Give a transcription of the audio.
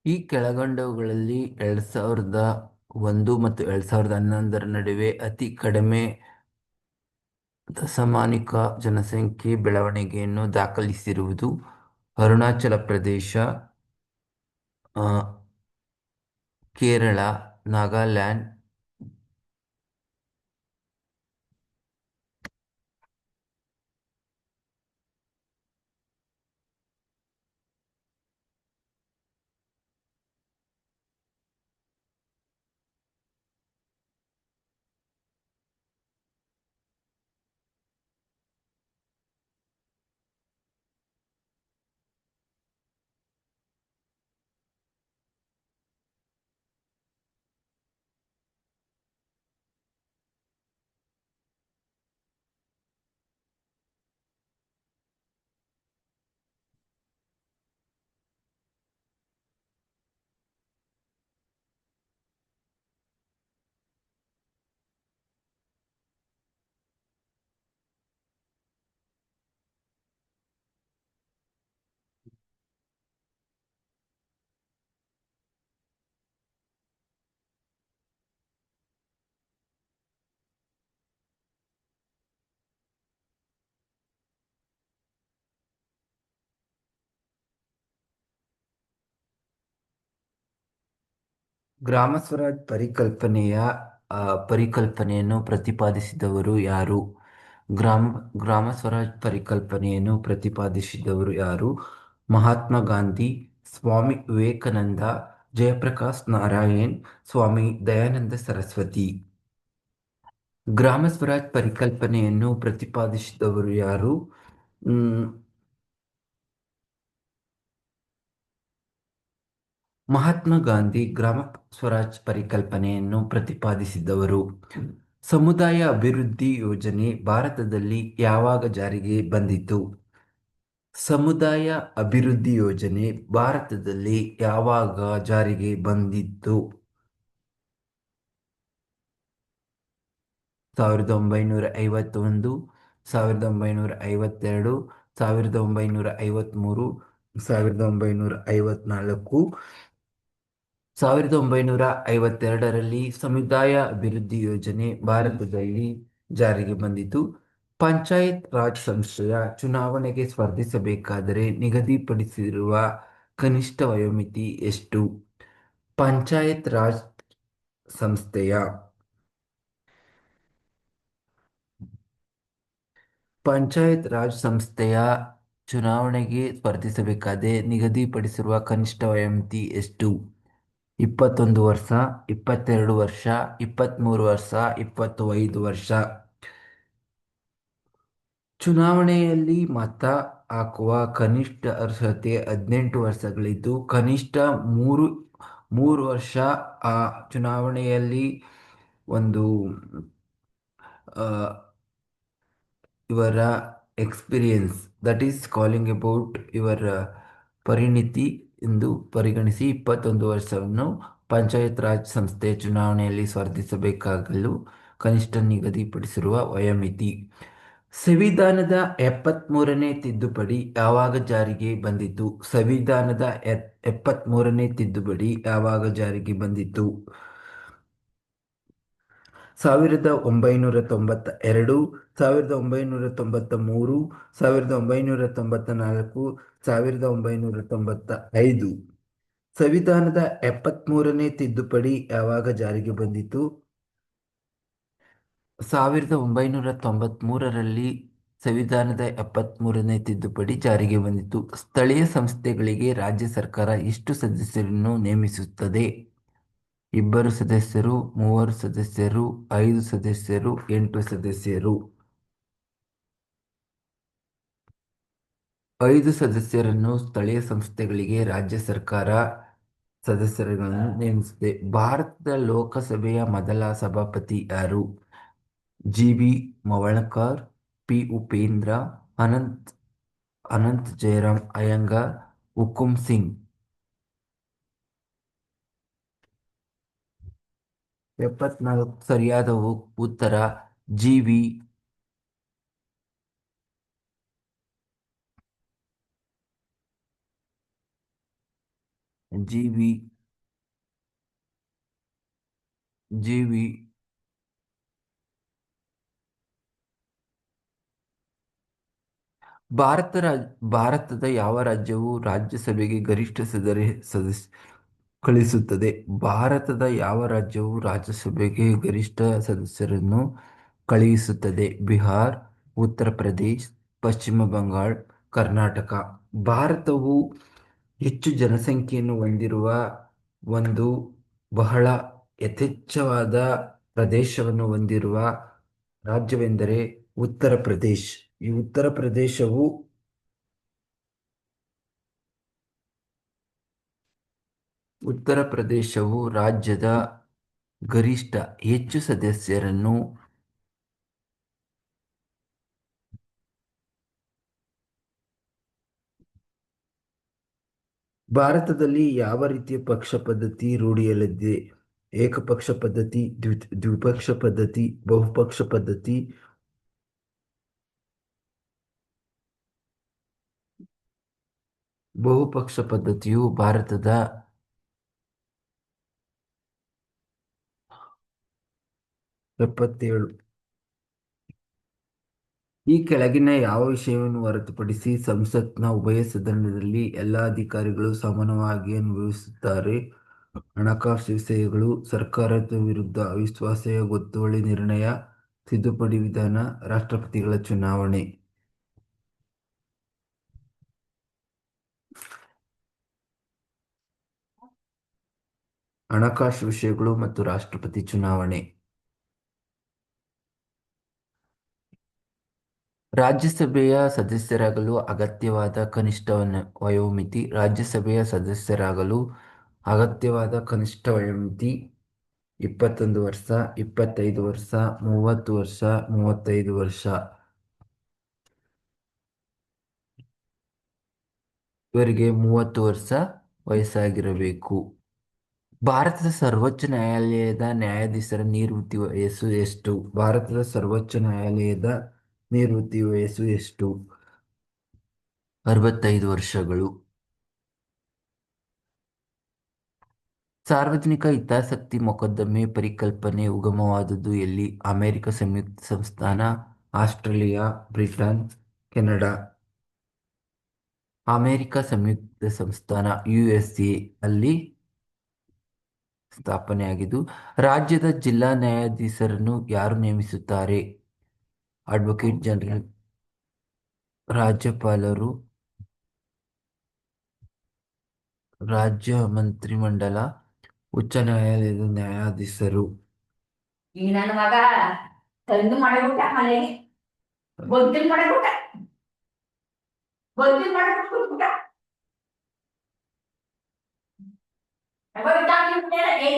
ಈ ಕೆಳಕಂಡವುಗಳಲ್ಲಿ 2001 ಮತ್ತು 2011 ನಡುವೆ ಅತಿ ಕಡಿಮೆ ದಶಮಾನಿಕ ಜನಸಂಖ್ಯೆ ಬೆಳವಣಿಗೆಯನ್ನು ದಾಖಲಿಸಿರುವುದು ಅರುಣಾಚಲ ಪ್ರದೇಶ, ಆ, ಕೇರಳ, ನಾಗಾಲ್ಯಾಂಡ್. ಗ್ರಾಮ ಸ್ವರಾಜ್ ಪರಿಕಲ್ಪನೆಯನ್ನು ಪ್ರತಿಪಾದಿಸಿದವರು ಯಾರು? ಗ್ರಾಮ ಗ್ರಾಮ ಸ್ವರಾಜ್ ಪರಿಕಲ್ಪನೆಯನ್ನು ಪ್ರತಿಪಾದಿಸಿದವರು ಯಾರು? ಮಹಾತ್ಮ ಗಾಂಧಿ, ಸ್ವಾಮಿ ವಿವೇಕಾನಂದ, ಜಯಪ್ರಕಾಶ್ ನಾರಾಯಣ್, ಸ್ವಾಮಿ ದಯಾನಂದ ಸರಸ್ವತಿ. ಗ್ರಾಮ ಸ್ವರಾಜ್ ಪರಿಕಲ್ಪನೆಯನ್ನು ಪ್ರತಿಪಾದಿಸಿದವರು ಯಾರು? ಮ್, ಮಹಾತ್ಮ ಗಾಂಧಿ ಗ್ರಾಮ ಸ್ವರಾಜ್ ಪರಿಕಲ್ಪನೆಯನ್ನು ಪ್ರತಿಪಾದಿಸಿದವರು. ಸಮುದಾಯ ಅಭಿವೃದ್ಧಿ ಯೋಜನೆ ಭಾರತದಲ್ಲಿ ಯಾವಾಗ ಜಾರಿಗೆ ಬಂದಿತು? ಸಮುದಾಯ ಅಭಿವೃದ್ಧಿ ಯೋಜನೆ ಭಾರತದಲ್ಲಿ ಯಾವಾಗ ಜಾರಿಗೆ ಬಂದಿತ್ತು? 1951, 1952, 1953, 1954. 1952ರಲ್ಲಿ ಸಮುದಾಯ ಅಭಿವೃದ್ಧಿ ಯೋಜನೆ ಭಾರತದಲ್ಲಿ ಜಾರಿಗೆ ಬಂದಿತು. ಪಂಚಾಯತ್ ರಾಜ್ ಸಂಸ್ಥೆಯ ಚುನಾವಣೆಗೆ ಸ್ಪರ್ಧಿಸಬೇಕಾದರೆ ನಿಗದಿಪಡಿಸಿರುವ ಕನಿಷ್ಠ ವಯೋಮಿತಿ ಎಷ್ಟು? ಪಂಚಾಯತ್ ರಾಜ್ ಸಂಸ್ಥೆಯ ಪಂಚಾಯತ್ ರಾಜ್ ಸಂಸ್ಥೆಯ ಚುನಾವಣೆಗೆ ಸ್ಪರ್ಧಿಸಬೇಕಾದರೆ ನಿಗದಿಪಡಿಸಿರುವ ಕನಿಷ್ಠ ವಯೋಮಿತಿ ಎಷ್ಟು? 21 ವರ್ಷ, 22 ವರ್ಷ, 23 ವರ್ಷ, 25 ವರ್ಷ. ಚುನಾವಣೆಯಲ್ಲಿ ಮತ ಹಾಕುವ ಕನಿಷ್ಠ ಅರ್ಹತೆ 18 ವರ್ಷಗಳಿದ್ದು, ಕನಿಷ್ಠ ಮೂರು ಮೂರು ವರ್ಷ ಆ ಚುನಾವಣೆಯಲ್ಲಿ ಒಂದು ಆ, ಇವರ experience, that is calling about ಇವರ ಪರಿಣಿತಿ ಎಂದು ಪರಿಗಣಿಸಿ 21 ವರ್ಷವನ್ನು ಪಂಚಾಯತ್ ರಾಜ್ ಸಂಸ್ಥೆಯ ಚುನಾವಣೆಯಲ್ಲಿ ಸ್ಪರ್ಧಿಸಬೇಕಾಗಲು ಕನಿಷ್ಠ ನಿಗದಿಪಡಿಸಿರುವ ವಯೋಮಿತಿ. ಸಂವಿಧಾನದ 73ನೇ ತಿದ್ದುಪಡಿ ಯಾವಾಗ ಜಾರಿಗೆ ಬಂದಿತು? ಸಂವಿಧಾನದ 73ನೇ ತಿದ್ದುಪಡಿ ಯಾವಾಗ ಜಾರಿಗೆ ಬಂದಿತು? 1992, 1993, 1994, 1995. ಸಂವಿಧಾನದ 73ನೇ ತಿದ್ದುಪಡಿ ಯಾವಾಗ ಜಾರಿಗೆ ಬಂದಿತು? 1993ರಲ್ಲಿ ಸಂವಿಧಾನದ 73ನೇ ತಿದ್ದುಪಡಿ ಜಾರಿಗೆ ಬಂದಿತು. ಸ್ಥಳೀಯ ಸಂಸ್ಥೆಗಳಿಗೆ ರಾಜ್ಯ ಸರ್ಕಾರ ಎಷ್ಟು ಸದಸ್ಯರನ್ನು ನೇಮಿಸುತ್ತದೆ? 2 ಸದಸ್ಯರು, 3 ಸದಸ್ಯರು, 5 ಸದಸ್ಯರು, 8 ಸದಸ್ಯರು. 5 ಸದಸ್ಯರನ್ನು ಸ್ಥಳೀಯ ಸಂಸ್ಥೆಗಳಿಗೆ ರಾಜ್ಯ ಸರ್ಕಾರ ಸದಸ್ಯರುಗಳನ್ನು ನೇಮಿಸಿದೆ. ಭಾರತದ ಲೋಕಸಭೆಯ ಮೊದಲ ಸಭಾಪತಿ ಯಾರು? ಜಿ.ಬಿ. ಮವಳ್ಕರ್, ಪಿ. ಉಪೇಂದ್ರ, ಅನಂತ್ ಜಯರಾಮ್ ಅಯ್ಯಂಗಾರ್, ಹುಕುಂ ಸಿಂಗ್. 74 ಸರಿಯಾದ ಉತ್ತರ ಜಿ.ವಿ. ಜೀವಿ ಜೀವಿ ಭಾರತದ ಯಾವ ರಾಜ್ಯವು ರಾಜ್ಯಸಭೆಗೆ ಗರಿಷ್ಠ ಸದಸ್ಯ ಕಳಿಸುತ್ತದೆ? ಭಾರತದ ಯಾವ ರಾಜ್ಯವು ರಾಜ್ಯಸಭೆಗೆ ಗರಿಷ್ಠ ಸದಸ್ಯರನ್ನು ಕಳುಹಿಸುತ್ತದೆ? ಬಿಹಾರ್, ಉತ್ತರ ಪ್ರದೇಶ್, ಪಶ್ಚಿಮ ಬಂಗಾಳ, ಕರ್ನಾಟಕ. ಭಾರತವು ಹೆಚ್ಚು ಜನಸಂಖ್ಯೆಯನ್ನು ಹೊಂದಿರುವ ಒಂದು ಬಹಳ ಯಥೇಚ್ಛವಾದ ಪ್ರದೇಶವನ್ನು ಹೊಂದಿರುವ ರಾಜ್ಯವೆಂದರೆ ಉತ್ತರ ಪ್ರದೇಶ್. ಈ ಉತ್ತರ ಪ್ರದೇಶವು ರಾಜ್ಯದ ಗರಿಷ್ಠ ಹೆಚ್ಚು ಸದಸ್ಯರನ್ನು ಭಾರತದಲ್ಲಿ ಯಾವ ರೀತಿಯ ಪಕ್ಷ ಪದ್ಧತಿ ರೂಢಿಯಲ್ಲಿದೆ? ಏಕಪಕ್ಷ ಪದ್ಧತಿ, ದ್ವಿಪಕ್ಷ ಪದ್ಧತಿ, ಬಹುಪಕ್ಷ ಪದ್ಧತಿ. ಬಹುಪಕ್ಷ ಪದ್ಧತಿಯು ಭಾರತದ 77. ಈ ಕೆಳಗಿನ ಯಾವ ವಿಷಯವನ್ನು ಹೊರತುಪಡಿಸಿ ಸಂಸತ್ನ ಉಭಯ ಸದನದಲ್ಲಿ ಎಲ್ಲ ಅಧಿಕಾರಿಗಳು ಸಮಾನವಾಗಿ ಅನುಭವಿಸುತ್ತಾರೆ? ಹಣಕಾಸು ವಿಷಯಗಳು, ಸರ್ಕಾರದ ವಿರುದ್ಧ ಅವಿಶ್ವಾಸ ಗೊತ್ತುವಳಿ ನಿರ್ಣಯ, ತಿದ್ದುಪಡಿ ವಿಧಾನ, ರಾಷ್ಟ್ರಪತಿಗಳ ಚುನಾವಣೆ. ಹಣಕಾಸು ವಿಷಯಗಳು ಮತ್ತು ರಾಷ್ಟ್ರಪತಿ ಚುನಾವಣೆ. ರಾಜ್ಯಸಭೆಯ ಸದಸ್ಯರಾಗಲು ಅಗತ್ಯವಾದ ಕನಿಷ್ಠ ವಯೋಮಿತಿ. ರಾಜ್ಯಸಭೆಯ ಸದಸ್ಯರಾಗಲು ಅಗತ್ಯವಾದ ಕನಿಷ್ಠ ವಯೋಮಿತಿ 21 ವರ್ಷ, 25 ವರ್ಷ, 30 ವರ್ಷ, 35 ವರ್ಷ. ಇವರಿಗೆ 30 ವರ್ಷ ವಯಸ್ಸಾಗಿರಬೇಕು. ಭಾರತದ ಸರ್ವೋಚ್ಚ ನ್ಯಾಯಾಲಯದ ನ್ಯಾಯಾಧೀಶರ ನಿವೃತ್ತಿ ವಯಸ್ಸು ಎಷ್ಟು? ಭಾರತದ ಸರ್ವೋಚ್ಚ ನ್ಯಾಯಾಲಯದ ನಿವೃತ್ತಿ ವಯಸ್ಸು ಎಷ್ಟು? 65 ವರ್ಷಗಳು. ಸಾರ್ವಜನಿಕ ಹಿತಾಸಕ್ತಿ ಮೊಕದ್ದಮೆ ಪರಿಕಲ್ಪನೆ ಉಗಮವಾದುದು ಎಲ್ಲಿ? ಅಮೆರಿಕ ಸಂಯುಕ್ತ ಸಂಸ್ಥಾನ, ಆಸ್ಟ್ರೇಲಿಯಾ, ಬ್ರಿಟನ್, ಕೆನಡಾ. ಅಮೆರಿಕ ಸಂಯುಕ್ತ ಸಂಸ್ಥಾನ USA ಅಲ್ಲಿ ಸ್ಥಾಪನೆಯಾಗಿದ್ದು. ರಾಜ್ಯದ ಜಿಲ್ಲಾ ನ್ಯಾಯಾಧೀಶರನ್ನು ಯಾರು ನೇಮಿಸುತ್ತಾರೆ? ಅಡ್ವೊಕೇಟ್ ಜನರಲ್, ರಾಜ್ಯಪಾಲರು, ರಾಜ್ಯ ಮಂತ್ರಿಮಂಡಲ, ಉಚ್ಚ ನ್ಯಾಯಾಲಯದ ನ್ಯಾಯಾಧೀಶರು. ಈ ನನ್ನ ಮಗ ತಂದು ಮಾಡಿಬಿಟ್ಟ ಮನೆಗೆ ಬೊದ್ದಿಲ್ ಮಾಡಿಬಿಟ್ಟ ಕೂತ್ಬಿಟ್ಟ